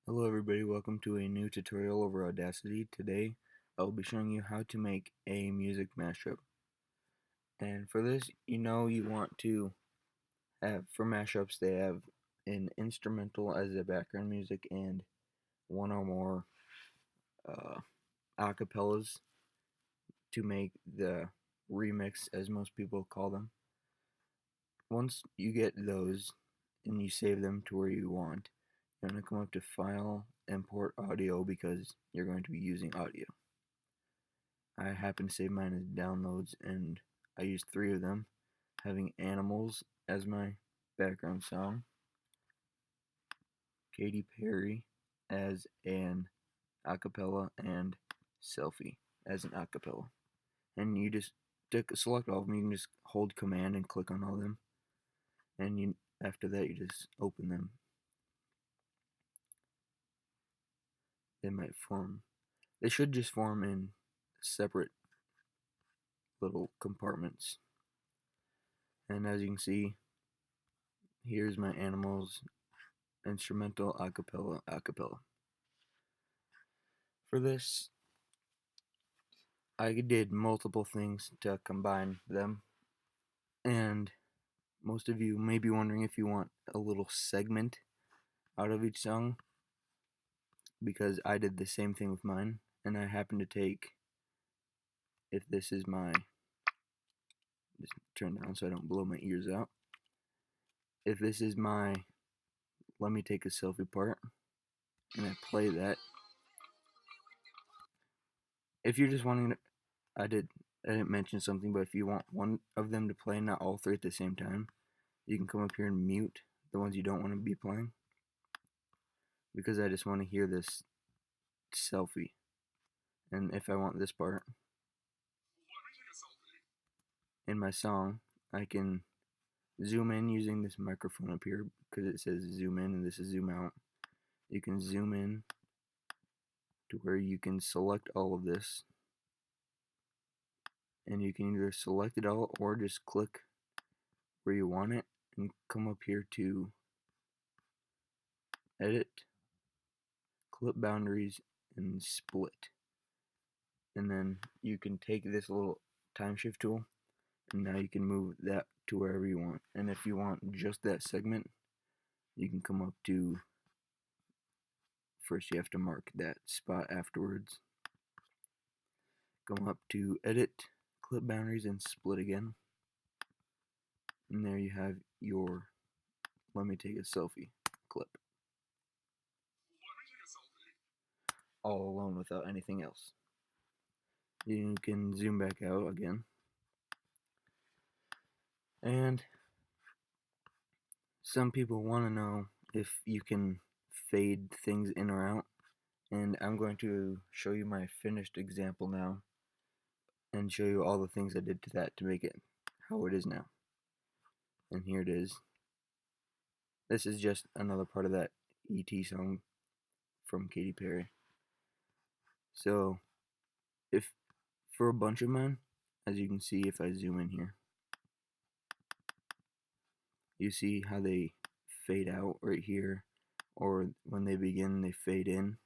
Hello everybody, welcome to a new tutorial over Audacity. Today I will be showing you how to make a music mashup. And for this, you want to have, for mashups, they have an instrumental as the background music and one or more acapellas to make the remix, as most people call them. Once you get those and you save them to where you want, you're going to come up to File, Import Audio because you're going to be using audio. I happen to save mine as downloads, and I used 3 of them, having Animals as my background song, Katy Perry as an acapella, and Selfie as an acapella. And you just select all of them. You can just hold Command and click on all of them, and after that you just open them. They might form. They should just form in separate little compartments. And as you can see, here's my Animals instrumental acapella. For this, I did multiple things to combine them, and most of you may be wondering if you want a little segment out of each song, because I did the same thing with mine. And I happen to take, if this is my, just turn down so I don't blow my ears out, if this is my let me take a selfie part, and I play that, if you're just wanting to, I didn't mention something, but if you want one of them to play, not all 3 at the same time, you can come up here and mute the ones you don't want to be playing, because I just want to hear this selfie. And if I want this part in my song, I can zoom in using this microphone up here, because it says zoom in and this is zoom out. You can zoom in to where you can select all of this, and you can either select it all or just click where you want it and come up here to edit, clip boundaries, and split. And then you can take this little time shift tool, and now you can move that to wherever you want. And if you want just that segment, you can come up to, first you have to mark that spot afterwards, come up to edit, clip boundaries, and split again. And there you have your let me take a selfie clip, all alone without anything else. You can zoom back out again, and some people want to know if you can fade things in or out, and I'm going to show you my finished example now and show you all the things I did to that to make it how it is now. And here it is. This is just another part of that E.T. song from Katy Perry. So if for a bunch of mine, as you can see if I zoom in here, you see how they fade out right here, or when they begin they fade in.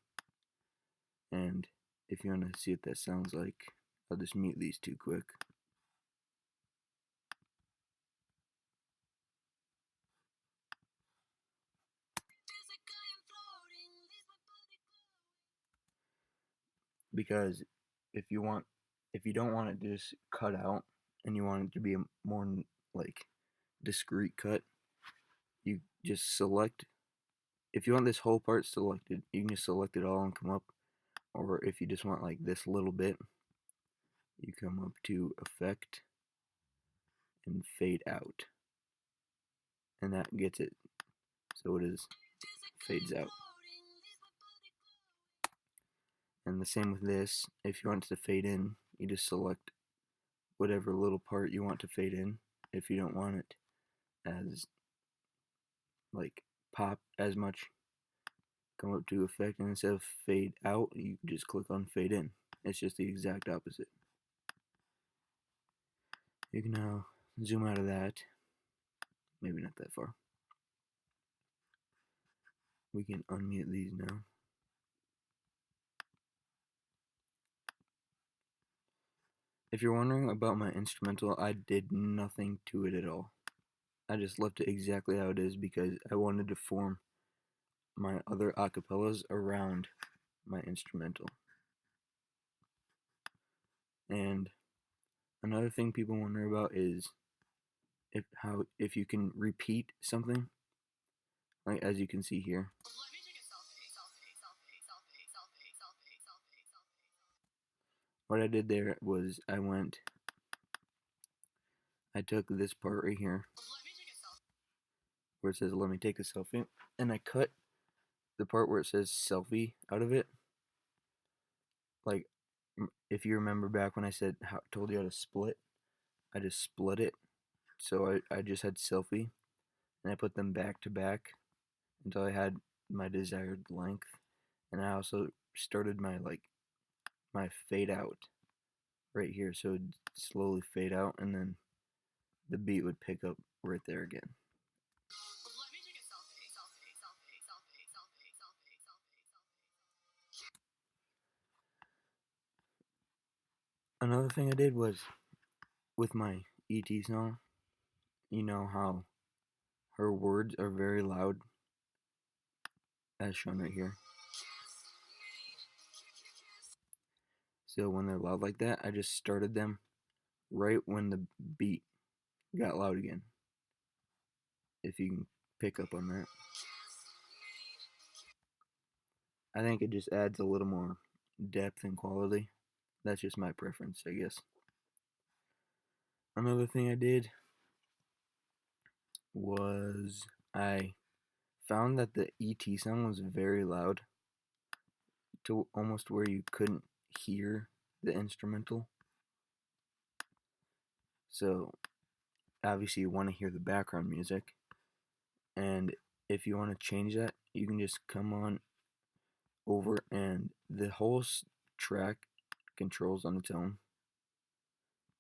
And if you want to see what that sounds like, I'll just mute these 2 quick. Because if you don't want it to just cut out and you want it to be a more like discrete cut, you just select, if you want this whole part selected, you can just select it all and come up. Or if you just want like this little bit, you come up to Effect and Fade Out, and that gets it so it is fades out. And the same with this. If you want it to fade in, you just select whatever little part you want to fade in. If you don't want it as like pop as much, come up to Effect, and instead of Fade Out, you just click on Fade In. It's just the exact opposite. You can now zoom out of that, maybe not that far. We can unmute these now. If you're wondering about my instrumental, I did nothing to it at all. I just left it exactly how it is because I wanted to form my other acapellas around my instrumental. And another thing people wonder about is if you can repeat something, like as you can see here. What I did there was I took this part right here where it says let me take a selfie, and I cut the part where it says selfie out of it. Like, if you remember back when I told you how to split, I just split it. So I just had selfie, and I put them back to back until I had my desired length. And I also started my fade out right here, so it'd slowly fade out, and then the beat would pick up right there again. Another thing I did was with my ET song, you know how her words are very loud, as shown right here. So when they're loud like that, I just started them right when the beat got loud again. If you can pick up on that. I think it just adds a little more depth and quality. That's just my preference, I guess. Another thing I did was I found that the ET sound was very loud to almost where you couldn't hear the instrumental. So obviously you want to hear the background music, and if you want to change that, you can just come on over, and the whole track controls on its own,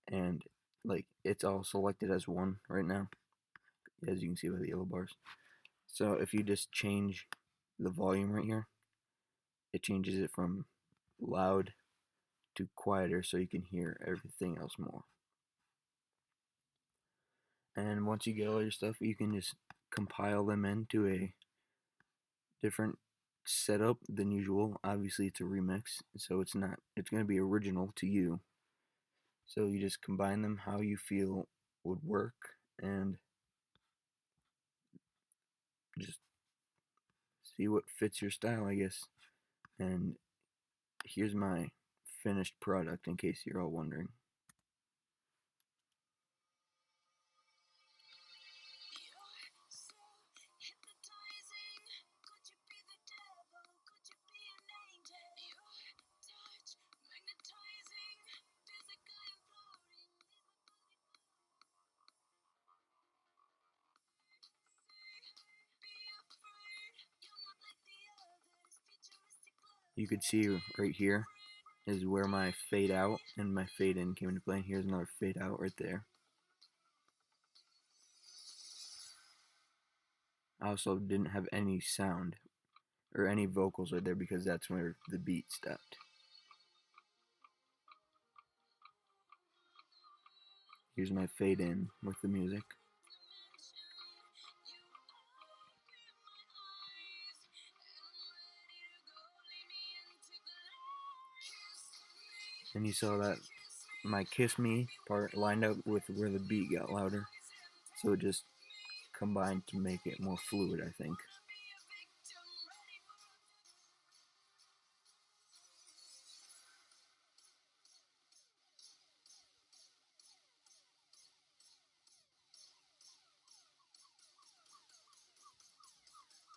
and like it's all selected as one right now, as you can see by the yellow bars. So if you just change the volume right here, it changes it from loud to quieter so you can hear everything else more. And once you get all your stuff, you can just compile them into a different setup than usual. Obviously it's a remix, so it's going to be original to you. So you just combine them how you feel would work, and just see what fits your style, I guess. And here's my finished product in case you're all wondering. You could see right here is where my fade out and my fade in came into play. Here's another fade out right there. I also didn't have any sound or any vocals right there because that's where the beat stopped. Here's my fade in with the music. And you saw that my Kiss Me part lined up with where the beat got louder. So it just combined to make it more fluid, I think.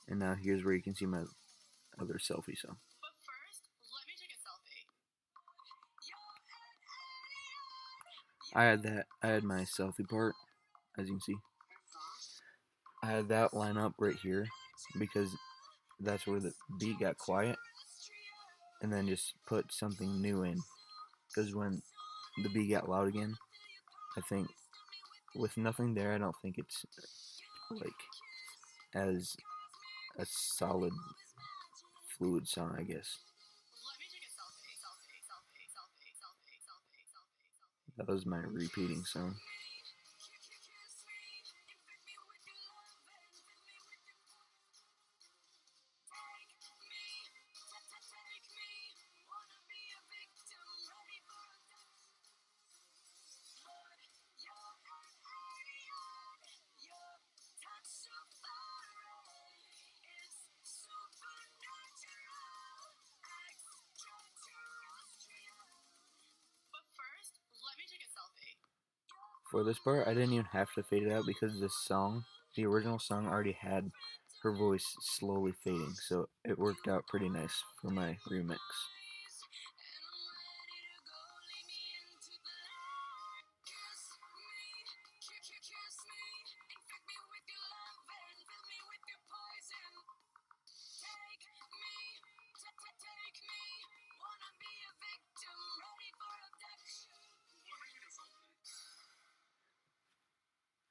And now here's where you can see my other selfie song. But first, let me take a selfie. I had my selfie part, as you can see. I had that line up right here because that's where the beat got quiet, and then just put something new in, because when the beat got loud again, I think with nothing there, I don't think it's like as a solid, fluid song, I guess. That was my repeating song. For this part, I didn't even have to fade it out because this song, the original song, already had her voice slowly fading, so it worked out pretty nice for my remix.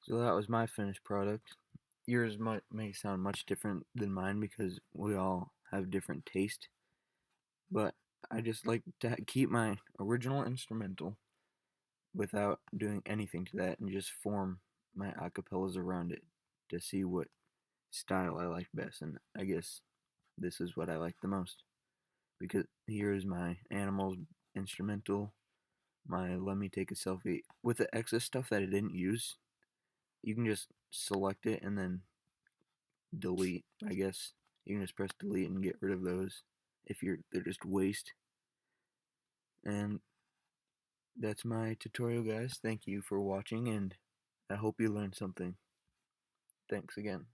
So that was my finished product. Yours may sound much different than mine because we all have different taste, but I just like to keep my original instrumental without doing anything to that and just form my acapellas around it to see what style I like best. And I guess this is what I like the most because here is my animals instrumental, my let me take a selfie with the excess stuff that I didn't use. You can just select it and then delete. I guess you can just press delete and get rid of those if they're just waste. And that's my tutorial, guys. Thank you for watching, and I hope you learned something. Thanks again.